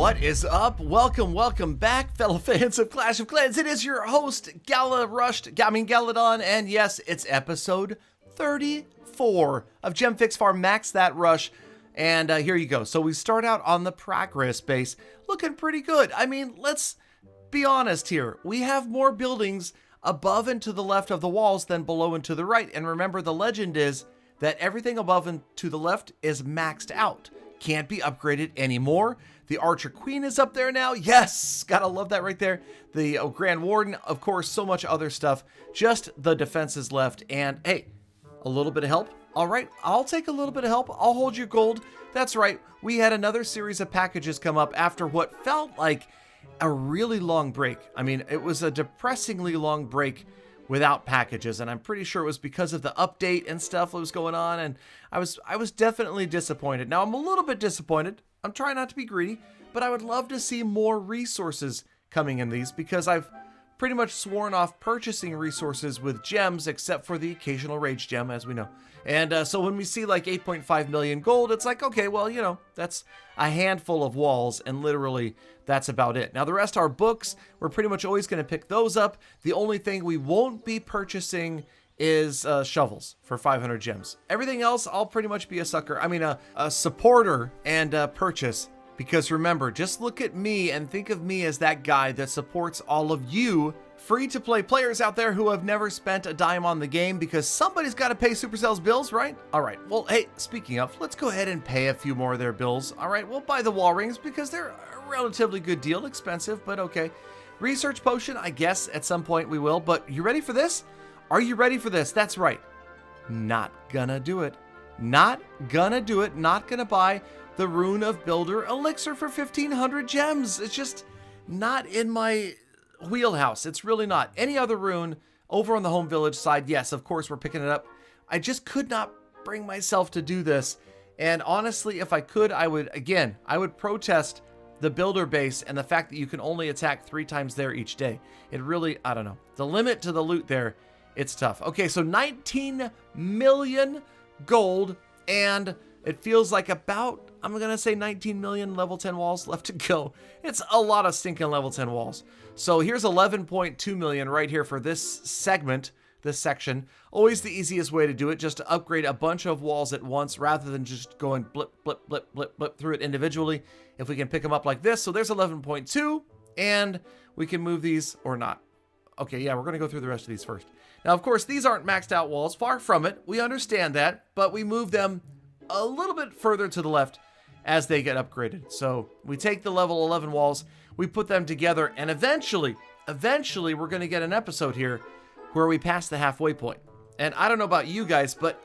What is up? Welcome back, fellow fans of Clash of Clans. It is your host, Galadon, and yes, it's episode 34 of GemFix Farm Max That Rush. And here you go. So we start out on the progress base, looking pretty good. I mean, let's be honest here. We have more buildings above and to the left of the walls than below and to the right. And remember, the legend is that everything above and to the left is maxed out. Can't be upgraded anymore. The Archer Queen is up there now. Yes, gotta love that right there. The Grand Warden, of course, so much other stuff. Just the defenses left. And hey, a little bit of help. All right, I'll take a little bit of help. I'll hold your gold. That's right. We had another series of packages come up after what felt like a really long break. I mean, it was a depressingly long break without packages, and I'm pretty sure it was because of the update and stuff that was going on, and I was definitely disappointed. Now, I'm a little bit disappointed. I'm trying not to be greedy, but I would love to see more resources coming in these because I've pretty much sworn off purchasing resources with gems except for the occasional rage gem, as we know. And so when we see like 8.5 million gold, it's like, okay, well, you know, that's a handful of walls, and literally that's about it. Now, the rest are books. We're pretty much always going to pick those up. The only thing we won't be purchasing is shovels for 500 gems. Everything else, I'll pretty much be a sucker. I mean, a supporter and purchase. Because remember, just look at me and think of me as that guy that supports all of you free-to-play players out there who have never spent a dime on the game, because somebody's got to pay Supercell's bills, right? All right, well, hey, speaking of, let's go ahead and pay a few more of their bills. All right, we'll buy the wall rings because they're a relatively good deal. Expensive, but okay. Research potion, I guess at some point we will, but you ready for this? Are you ready for this? That's right. Not gonna do it. Not gonna do it. Not gonna buy the Rune of Builder Elixir for 1,500 gems. It's just not in my wheelhouse. It's really not. Any other rune over on the home village side, yes, of course, we're picking it up. I just could not bring myself to do this. And honestly, if I could, I would protest the builder base and the fact that you can only attack 3 times there each day. It really, I don't know. The limit to the loot there, it's tough. Okay, so 19 million gold, and it feels like about, I'm going to say 19 million level 10 walls left to go. It's a lot of stinking level 10 walls. So here's 11.2 million right here for this segment, this section. Always the easiest way to do it, just to upgrade a bunch of walls at once rather than just going blip, blip, blip, blip, blip through it individually. If we can pick them up like this. So there's 11.2, and we can move these or not. Okay, yeah, we're going to go through the rest of these first. Now, of course, these aren't maxed out walls. Far from it. We understand that, but we move them a little bit further to the left as they get upgraded. So we take the level 11 walls, we put them together, and eventually we're going to get an episode here where we pass the halfway point. And I don't know about you guys, but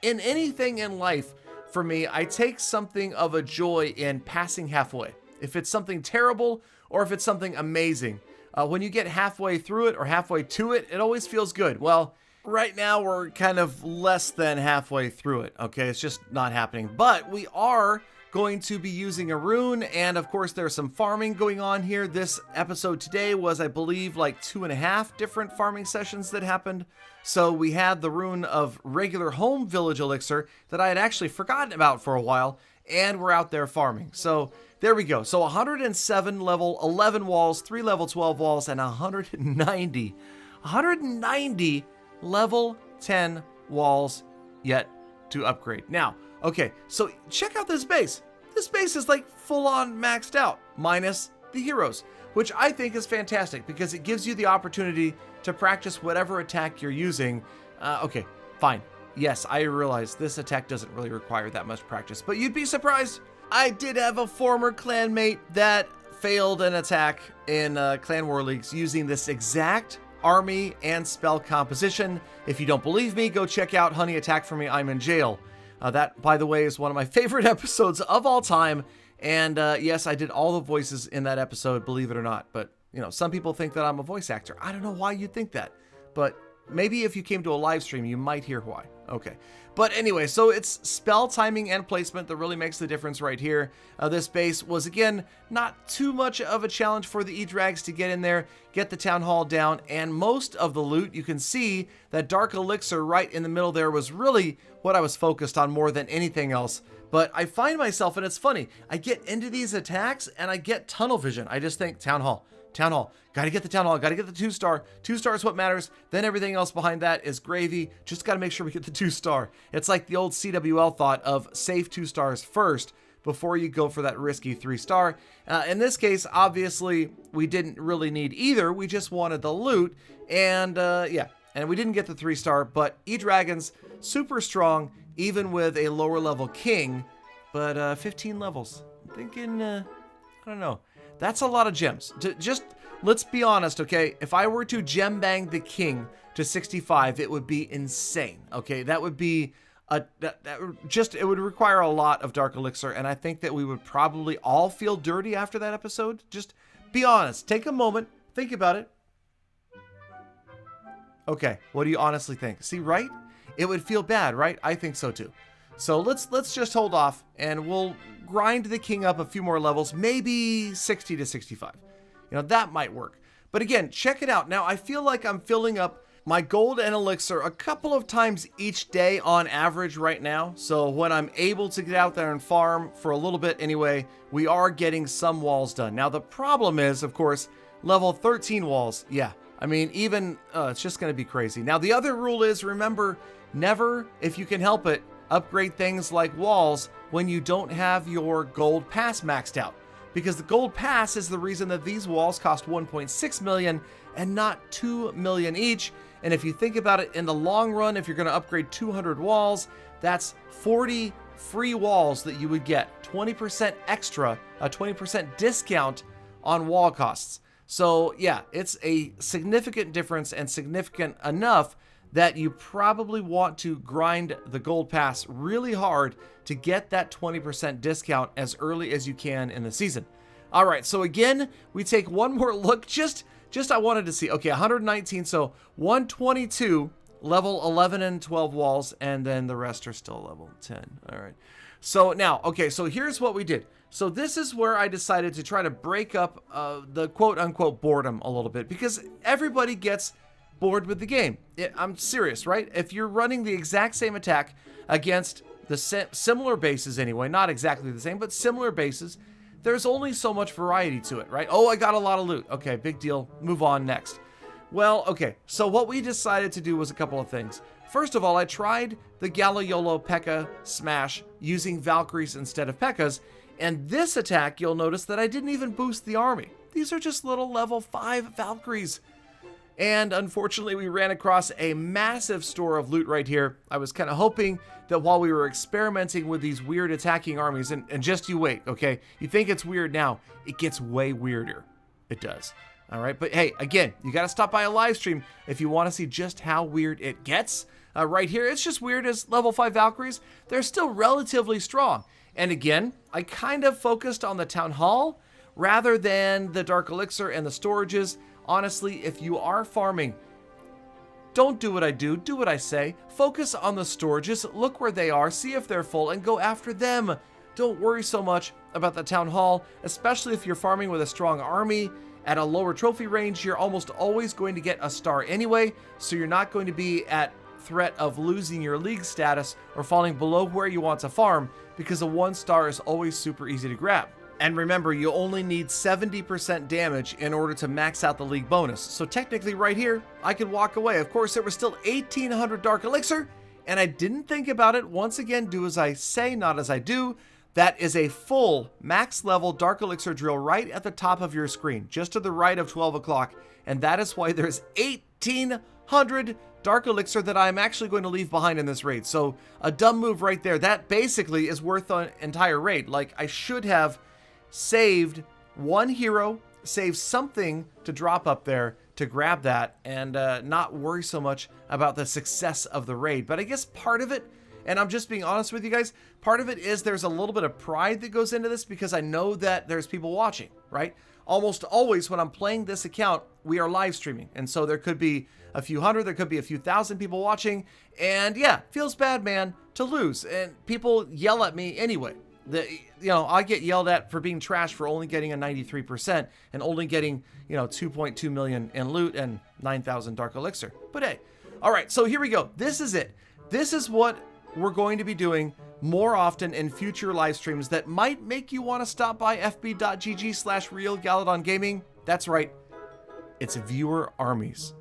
in anything in life, for me, I take something of a joy in passing halfway. If it's something terrible or if it's something amazing, when you get halfway through it or halfway to it, it always feels good. Well, right now we're kind of less than halfway through it. Okay, it's just not happening. But we are going to be using a rune, and of course there's some farming going on here. This episode today was, I believe, like 2.5 different farming sessions that happened. So we had the rune of regular home village elixir that I had actually forgotten about for a while, and we're out there farming. So there we go. So 107 level 11 walls, 3 level 12 walls, and 190 level 10 walls yet to upgrade. Now, okay, so check out this base. This base is like full on maxed out, minus the heroes, which I think is fantastic because it gives you the opportunity to practice whatever attack you're using. Okay, fine. Yes, I realize this attack doesn't really require that much practice, but you'd be surprised. I did have a former clanmate that failed an attack in Clan War Leagues using this exact army and spell composition. If you don't believe me, go check out Honey Attack for Me, I'm in Jail. That, by the way, is one of my favorite episodes of all time. And yes, I did all the voices in that episode, believe it or not. But, you know, some people think that I'm a voice actor. I don't know why you'd think that. But maybe if you came to a live stream, you might hear why. Okay. But anyway, so it's spell timing and placement that really makes the difference right here. This base was, again, not too much of a challenge for the E-Drags to get in there, get the Town Hall down, and most of the loot, you can see that Dark Elixir right in the middle there was really what I was focused on more than anything else. But I find myself, and it's funny, I get into these attacks and I get tunnel vision. I just think Town Hall, gotta get the Town Hall, gotta get the 2-star. 2-star is what matters. Then everything else behind that is gravy. Just gotta make sure we get the 2-star. It's like the old CWL thought of save 2 stars first before you go for that risky 3-star. In this case, obviously, we didn't really need either. We just wanted the loot. And and we didn't get the 3-star, but E-Dragon's super strong, even with a lower level king, but 15 levels. I'm thinking, I don't know. That's a lot of gems. Just, let's be honest, okay? If I were to gem bang the king to 65, it would be insane, okay? That would be, it would require a lot of Dark Elixir, and I think that we would probably all feel dirty after that episode. Just be honest. Take a moment. Think about it. Okay, what do you honestly think? See, right? It would feel bad, right? I think so too. So let's just hold off and we'll grind the king up a few more levels, maybe 60 to 65. You know, that might work. But again, check it out. Now, I feel like I'm filling up my gold and elixir a couple of times each day on average right now. So when I'm able to get out there and farm for a little bit anyway, we are getting some walls done. Now, the problem is, of course, level 13 walls. Yeah, I mean, even, it's just going to be crazy. Now, the other rule is, remember, never, if you can help it, upgrade things like walls when you don't have your gold pass maxed out. Because the gold pass is the reason that these walls cost 1.6 million and not 2 million each. And if you think about it in the long run, if you're going to upgrade 200 walls, that's 40 free walls that you would get. 20% extra, a 20% discount on wall costs. So yeah, it's a significant difference and significant enough that you probably want to grind the gold pass really hard to get that 20% discount as early as you can in the season. All right, so again, we take one more look. Just I wanted to see, okay, 119, so 122, level 11 and 12 walls, and then the rest are still level 10. All right. So now, okay, so here's what we did. So this is where I decided to try to break up the quote-unquote boredom a little bit, because everybody gets bored with the game. I'm serious, right? If you're running the exact same attack against the similar bases anyway, not exactly the same, but similar bases, there's only so much variety to it, right? Oh, I got a lot of loot. Okay, big deal. Move on next. Well, okay, so what we decided to do was a couple of things. First of all, I tried the Galliolo P.E.K.K.A. smash using Valkyries instead of P.E.K.K.A.s, and this attack, you'll notice that I didn't even boost the army. These are just little level 5 Valkyries. And unfortunately, we ran across a massive store of loot right here. I was kind of hoping that while we were experimenting with these weird attacking armies, and just you wait, okay? You think it's weird now, it gets way weirder. It does. All right, but hey, again, you got to stop by a live stream if you want to see just how weird it gets. Right here, it's just weird as level 5 Valkyries. They're still relatively strong. And again, I kind of focused on the Town Hall rather than the Dark Elixir and the storages. Honestly, if you are farming, don't do what I do, do what I say. Focus on the storages, look where they are, see if they're full, and go after them. Don't worry so much about the Town Hall, especially if you're farming with a strong army. At a lower trophy range, you're almost always going to get a star anyway, so you're not going to be at threat of losing your league status or falling below where you want to farm, because a 1-star is always super easy to grab. And remember, you only need 70% damage in order to max out the league bonus. So technically right here, I could walk away. Of course, there was still 1,800 Dark Elixir, and I didn't think about it. Once again, do as I say, not as I do. That is a full max level Dark Elixir drill right at the top of your screen, just to the right of 12 o'clock. And that is why there's 1,800 Dark Elixir that I'm actually going to leave behind in this raid. So a dumb move right there. That basically is worth an entire raid. Like, I should have saved one hero, saved something to drop up there to grab that, and not worry so much about the success of the raid. But I guess part of it, and I'm just being honest with you guys, part of it is there's a little bit of pride that goes into this, because I know that there's people watching, right? Almost always when I'm playing this account, we are live streaming. And so there could be a few hundred, there could be a few thousand people watching. And yeah, feels bad, man, to lose. And people yell at me anyway. I get yelled at for being trash for only getting a 93% and only getting, 2.2 million in loot and 9,000 Dark Elixir. But hey, all right, so here we go. This is it. This is what we're going to be doing more often in future live streams that might make you want to stop by fb.gg/realgaladongaming. That's right, it's viewer armies.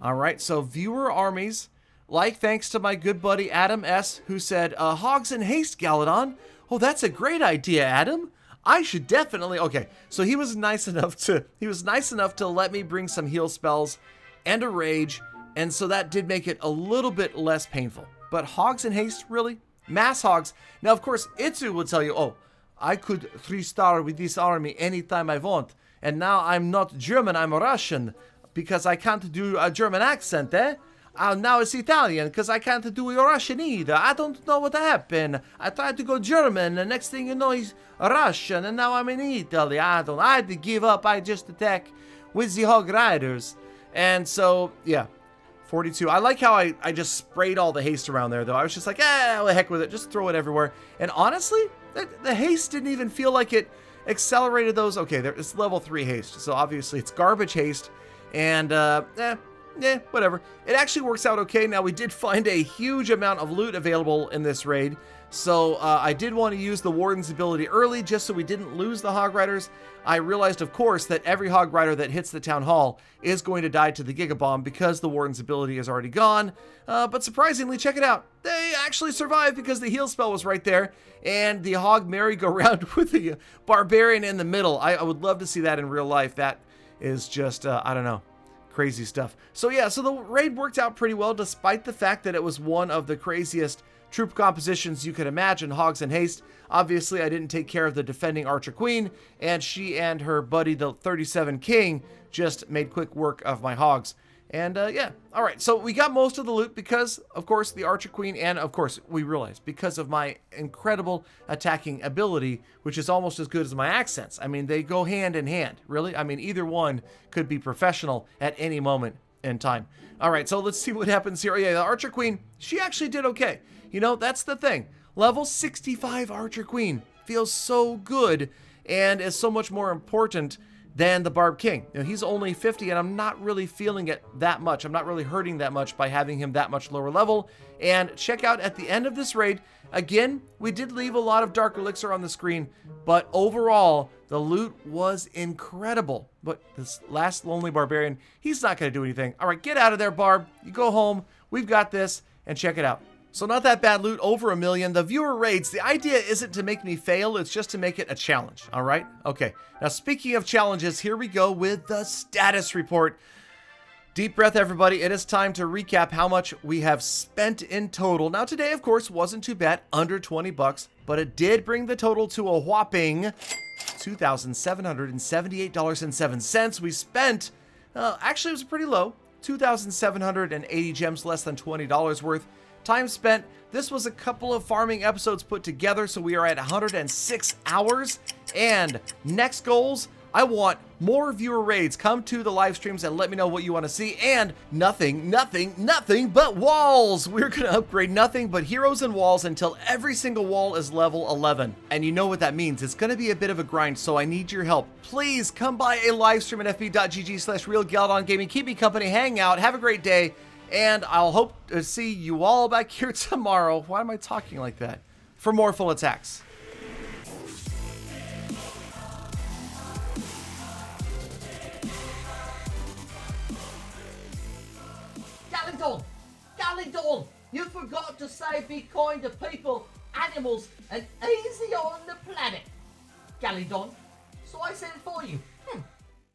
All right, so viewer armies, like thanks to my good buddy Adam S., who said, Hogs in haste, Galadon. Oh, that's a great idea, Adam. I should definitely... Okay, so he was nice enough to let me bring some heal spells and a rage, and so that did make it a little bit less painful. But Hogs in haste, really? Mass Hogs. Now, of course, Itsu will tell you, oh, I could 3-star with this army anytime I want, and now I'm not German, I'm Russian, because I can't do a German accent, eh? Now it's Italian, because I can't do Russian either. I don't know what happened. I tried to go German, and next thing you know, he's Russian, and now I'm in Italy. I had to give up. I just attack with the Hog Riders. And so, yeah, 42. I like how I just sprayed all the haste around there, though. I was just like, well, heck with it. Just throw it everywhere. And honestly, the haste didn't even feel like it accelerated those. Okay, it's level 3 haste, so obviously it's garbage haste. And, whatever. It actually works out okay. Now, we did find a huge amount of loot available in this raid, so I did want to use the Warden's ability early just so we didn't lose the Hog Riders. I realized, of course, that every Hog Rider that hits the Town Hall is going to die to the Giga Bomb because the Warden's ability is already gone. But surprisingly, check it out. They actually survived because the heal spell was right there, and the Hog merry-go-round with the Barbarian in the middle. I would love to see that in real life. That is just, I don't know. Crazy stuff. So yeah, so the raid worked out pretty well despite the fact that it was one of the craziest troop compositions you could imagine, Hogs in haste. Obviously, I didn't take care of the defending Archer Queen, and she and her buddy, the 37 King, just made quick work of my Hogs. And yeah, all right, so we got most of the loot because, of course, the Archer Queen, and of course, we realized because of my incredible attacking ability, which is almost as good as my accents. I mean, they go hand in hand, really. I mean, either one could be professional at any moment in time. All right, so let's see what happens here. Oh, yeah, the Archer Queen, she actually did okay. You know, that's the thing. Level 65 Archer Queen feels so good and is so much more important than the Barb King. You know, he's only 50, and I'm not really feeling it that much. I'm not really hurting that much by having him that much lower level. And check out at the end of this raid, again, we did leave a lot of Dark Elixir on the screen, but overall, the loot was incredible. But this last Lonely Barbarian, he's not going to do anything. All right, get out of there, Barb. You go home. We've got this, and check it out. So not that bad loot, over 1 million. The viewer raids, the idea isn't to make me fail, it's just to make it a challenge, all right? Okay, now speaking of challenges, here we go with the status report. Deep breath, everybody. It is time to recap how much we have spent in total. Now today, of course, wasn't too bad, under 20 bucks, but it did bring the total to a whopping $2,778.07. We spent, actually it was pretty low, 2,780 gems, less than $20 worth. Time spent, this was a couple of farming episodes put together, so we are at 106 hours. And next goals, I want more viewer raids. Come to the live streams and let me know what you want to see. And nothing but walls. We're going to upgrade nothing but heroes and walls until every single wall is level 11. And you know what that means. It's going to be a bit of a grind, so I need your help. Please come by a live stream at fb.gg/realgaladongaming. Keep me company, hang out, have a great day. And I'll hope to see you all back here tomorrow. Why am I talking like that? For more full attacks. Galadon, you forgot to say be kind to people, animals, and easy on the planet. Galadon, so I said it for you.